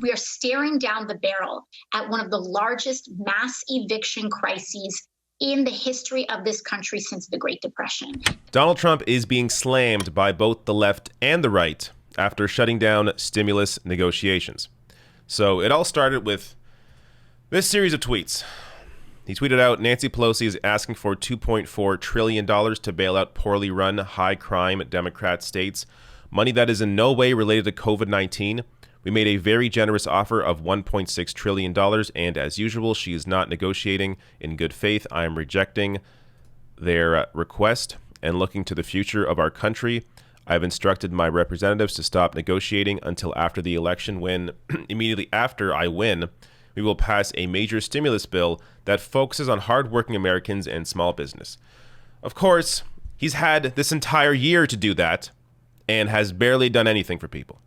we are staring down the barrel at one of the largest mass eviction crises in the history of this country since the Great Depression. Donald Trump is being slammed by both the left and the right after shutting down stimulus negotiations. So it all started with this series of tweets. He tweeted out, Nancy Pelosi is asking for $2.4 trillion to bail out poorly run, high-crime Democrat states, money that is in no way related to COVID-19. We made a very generous offer of $1.6 trillion, and as usual, she is not negotiating in good faith. I am rejecting their request and looking to the future of our country. I've instructed my representatives to stop negotiating until after the election, when immediately after I win, we will pass a major stimulus bill that focuses on hardworking Americans and small business. Of course, he's had this entire year to do that and has barely done anything for people.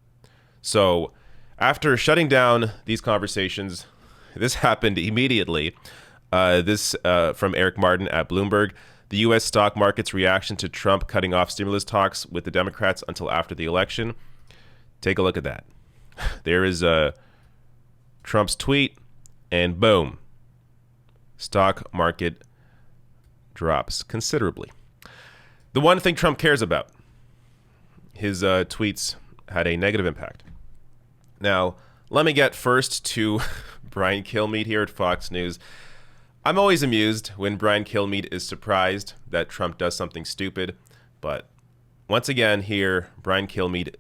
So after shutting down these conversations, this happened immediately. This from Eric Martin at Bloomberg. The U.S. stock market's reaction to Trump cutting off stimulus talks with the Democrats until after the election. Take a look at that. There is Trump's tweet, and boom, stock market drops considerably. The one thing Trump cares about, his tweets had a negative impact. Now, let me get first to Brian Kilmeade here at Fox News. I'm always amused when Brian Kilmeade is surprised that Trump does something stupid. But once again here, Brian Kilmeade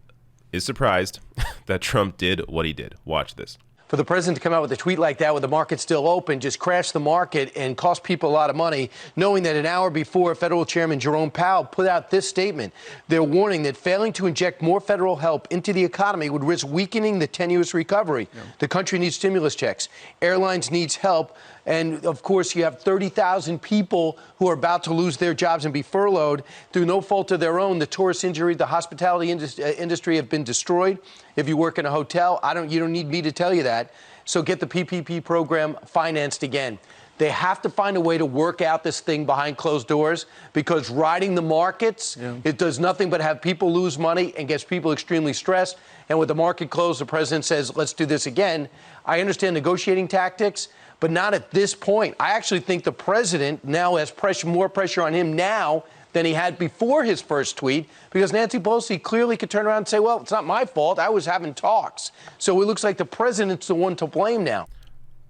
is surprised that Trump did what he did. Watch this. For the president to come out with a tweet like that with the market still open, just crash the market and cost people a lot of money, knowing that an hour before, Federal Chairman Jerome Powell put out this statement. They're warning that failing to inject more federal help into the economy would risk weakening the tenuous recovery. Yeah. The country needs stimulus checks. Airlines needs help. And, of course, you have 30,000 people who are about to lose their jobs and be furloughed through no fault of their own. The tourist industry, the hospitality industry have been destroyed. If you work in a hotel, you don't need me to tell you that. So get the PPP program financed again. They have to find a way to work out this thing behind closed doors, because riding the markets, it does nothing but have people lose money and gets people extremely stressed. And with the market closed, the president says, let's do this again. I understand negotiating tactics, but not at this point. I actually think the president now has more pressure on him now than he had before his first tweet, because Nancy Pelosi clearly could turn around and say, well, it's not my fault. I was having talks. So it looks like the president's the one to blame now.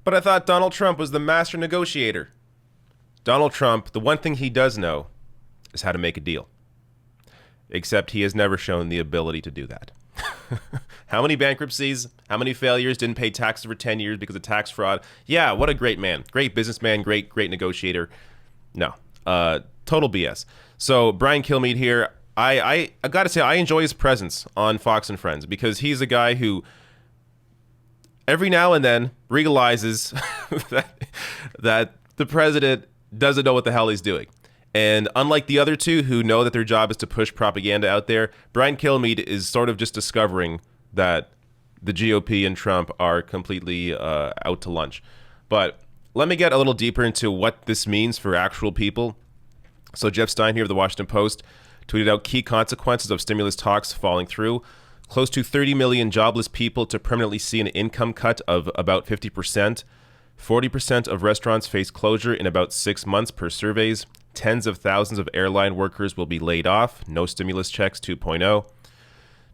But I thought Donald Trump was the master negotiator. Donald Trump, the one thing he does know is how to make a deal. Except he has never shown the ability to do that. How many bankruptcies, how many failures, didn't pay taxes for 10 years because of tax fraud? Yeah, what a great man. Great businessman, great negotiator. No, total BS. So Brian Kilmeade here, I got to say, I enjoy his presence on Fox and Friends, because he's a guy who every now and then realizes that the president doesn't know what the hell he's doing. And unlike the other two who know that their job is to push propaganda out there, Brian Kilmeade is sort of just discovering that the GOP and Trump are completely out to lunch. But let me get a little deeper into what this means for actual people. So Jeff Stein here of the Washington Post tweeted out key consequences of stimulus talks falling through. Close to 30 million jobless people to permanently see an income cut of about 50%. 40% of restaurants face closure in about 6 months per surveys. Tens of thousands of airline workers will be laid off. No stimulus checks 2.0.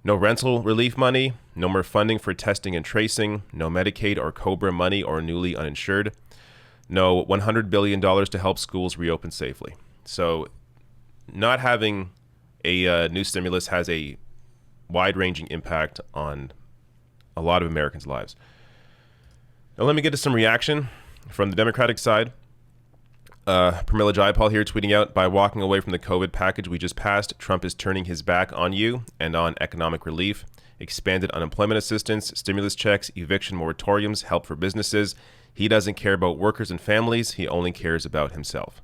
No rental relief money. No more funding for testing and tracing. No Medicaid or COBRA money or newly uninsured. No $100 billion to help schools reopen safely. So not having a new stimulus has a wide-ranging impact on a lot of Americans' lives. Now let me get to some reaction from the Democratic side. Pramila Jayapal here tweeting out, by walking away from the COVID package we just passed, Trump is turning his back on you and on economic relief, expanded unemployment assistance, stimulus checks, eviction moratoriums, help for businesses. He doesn't care about workers and families. He only cares about himself.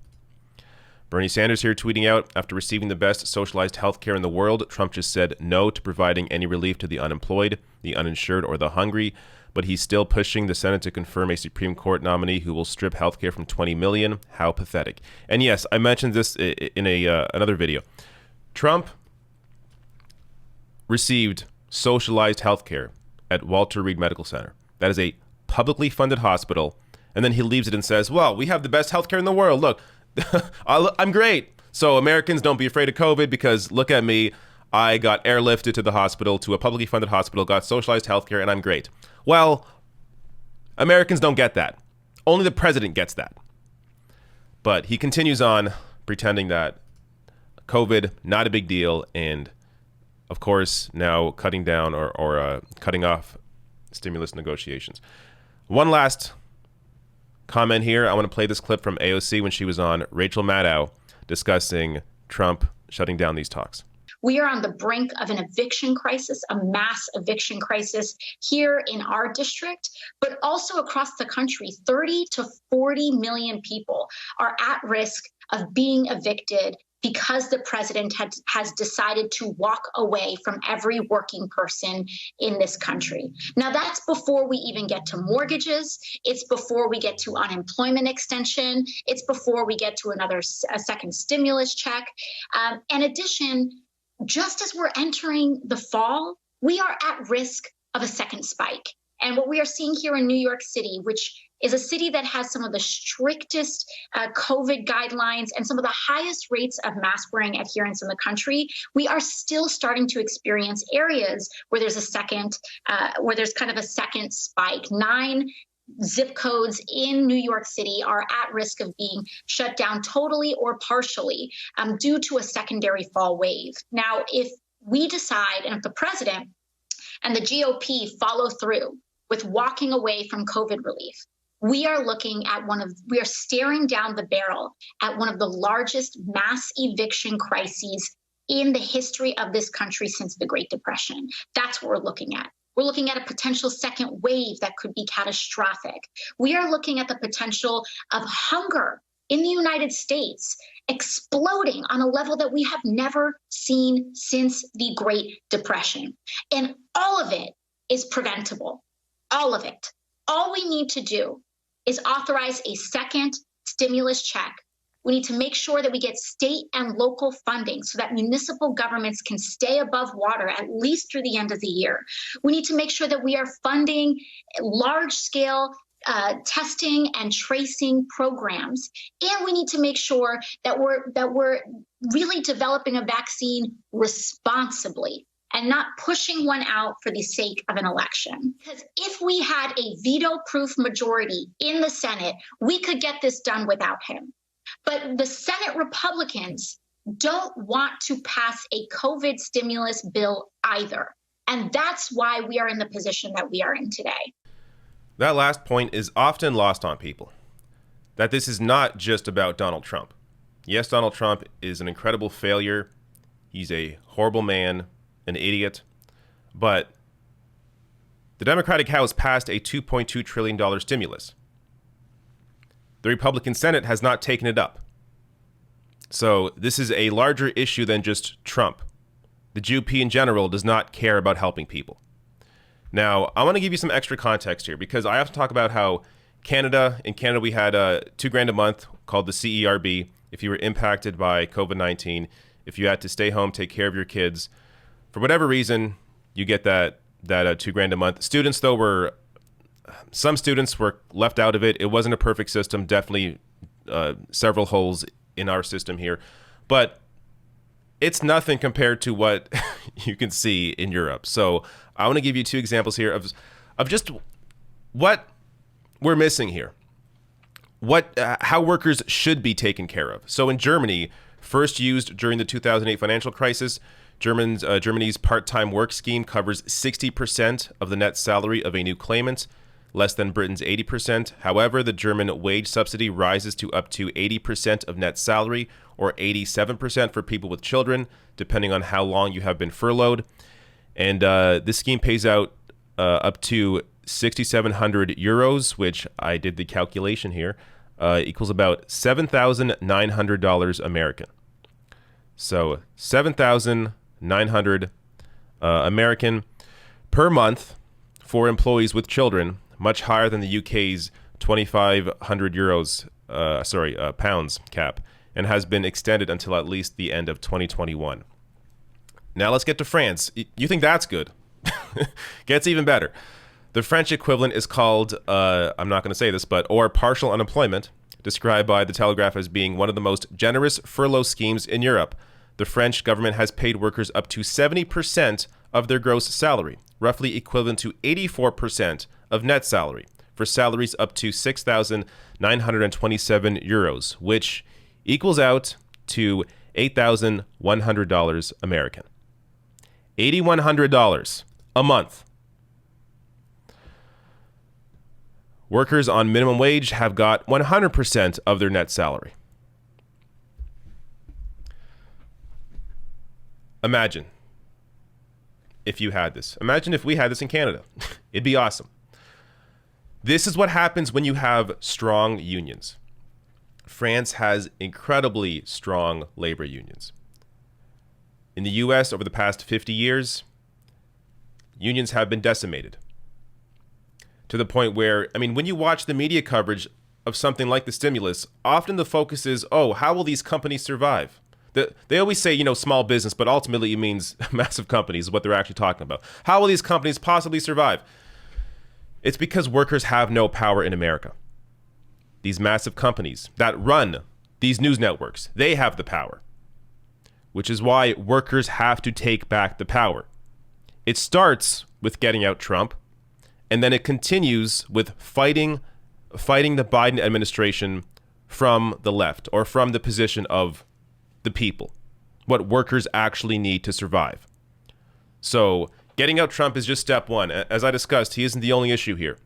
Bernie Sanders here tweeting out, after receiving the best socialized health care in the world, Trump just said no to providing any relief to the unemployed, the uninsured, or the hungry, but he's still pushing the Senate to confirm a Supreme Court nominee who will strip health care from 20 million. How pathetic. And yes, I mentioned this in another video. Trump received socialized health care at Walter Reed Medical Center. That is a publicly funded hospital. And then he leaves it and says, well, we have the best healthcare in the world. Look, I'm great. So Americans, don't be afraid of COVID because look at me. I got airlifted to the hospital, to a publicly funded hospital, got socialized healthcare, and I'm great. Well, Americans don't get that. Only the president gets that. But he continues on pretending that COVID, not a big deal, and of course, now cutting down or cutting off stimulus negotiations. One last comment here. I want to play this clip from AOC when she was on Rachel Maddow discussing Trump shutting down these talks. We are on the brink of an eviction crisis, a mass eviction crisis here in our district, but also across the country. 30 to 40 million people are at risk of being evicted because the president has decided to walk away from every working person in this country. Now, that's before we even get to mortgages. It's before we get to unemployment extension. It's before we get to a second stimulus check. In addition, just as we're entering the fall, we are at risk of a second spike. And what we are seeing here in New York City, which is a city that has some of the strictest COVID guidelines and some of the highest rates of mask wearing adherence in the country, we are still starting to experience areas where there's kind of a second spike. 9 zip codes in New York City are at risk of being shut down totally or partially due to a secondary fall wave. Now, if we decide, and if the president and the GOP follow through with walking away from COVID relief, we are staring down the barrel at one of the largest mass eviction crises in the history of this country since the Great Depression. That's what we're looking at. We're looking at a potential second wave that could be catastrophic. We are looking at the potential of hunger in the United States exploding on a level that we have never seen since the Great Depression. And all of it is preventable. All of it. All we need to do is authorize a second stimulus check. We need to make sure that we get state and local funding so that municipal governments can stay above water at least through the end of the year. We need to make sure that we are funding large-scale testing and tracing programs. And we need to make sure that we're really developing a vaccine responsibly and not pushing one out for the sake of an election. Because if we had a veto-proof majority in the Senate, we could get this done without him. But the Senate Republicans don't want to pass a COVID stimulus bill either. And that's why we are in the position that we are in today. That last point is often lost on people, that this is not just about Donald Trump. Yes, Donald Trump is an incredible failure. He's a horrible man, an idiot. But the Democratic House passed a $2.2 trillion stimulus. The Republican Senate has not taken it up. So this is a larger issue than just Trump. The GOP in general does not care about helping people. Now, I want to give you some extra context here because I have to talk about how in Canada, we had $2,000 a month called the CERB. If you were impacted by COVID-19, if you had to stay home, take care of your kids, for whatever reason, you get that $2,000 a month. Students, though, some students were left out of it. It wasn't a perfect system. Definitely several holes in our system here, but it's nothing compared to what you can see in Europe. So I want to give you 2 examples here of just what we're missing here, how workers should be taken care of. So in Germany, first used during the 2008 financial crisis, Germany's part-time work scheme covers 60% of the net salary of a new claimant, less than Britain's 80%. However, the German wage subsidy rises to up to 80% of net salary, or 87% for people with children, depending on how long you have been furloughed. And this scheme pays out up to 6,700 euros, which I did the calculation here, equals about $7,900 American. So 7,900 American per month for employees with children, much higher than the UK's 2,500 pounds cap, and has been extended until at least the end of 2021. Now let's get to France. You think that's good? Gets even better. The French equivalent is called, I'm not going to say this, or partial unemployment, described by The Telegraph as being one of the most generous furlough schemes in Europe. The French government has paid workers up to 70% of their gross salary, roughly equivalent to 84% of net salary, for salaries up to 6,927 euros, which equals out to $8,100 American. $8,100 a month. Workers on minimum wage have got 100% of their net salary. Imagine if you had this. Imagine if we had this in Canada. It'd be awesome. This is what happens when you have strong unions. France has incredibly strong labor unions. In the US, over the past 50 years, unions have been decimated. To the point where, when you watch the media coverage of something like the stimulus, often the focus is, how will these companies survive? They always say, small business, but ultimately it means massive companies is what they're actually talking about. How will these companies possibly survive? It's because workers have no power in America. These massive companies that run these news networks, they have the power, which is why workers have to take back the power. It starts with getting out Trump, and then it continues with fighting the Biden administration from the left, or from the position of the people, what workers actually need to survive. So getting out Trump is just step one. As I discussed, he isn't the only issue here.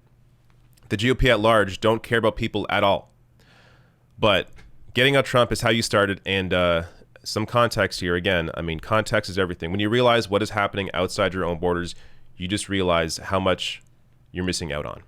The GOP at large don't care about people at all. But getting out Trump is how you started, and some context here. Again, context is everything. When you realize what is happening outside your own borders, you just realize how much you're missing out on.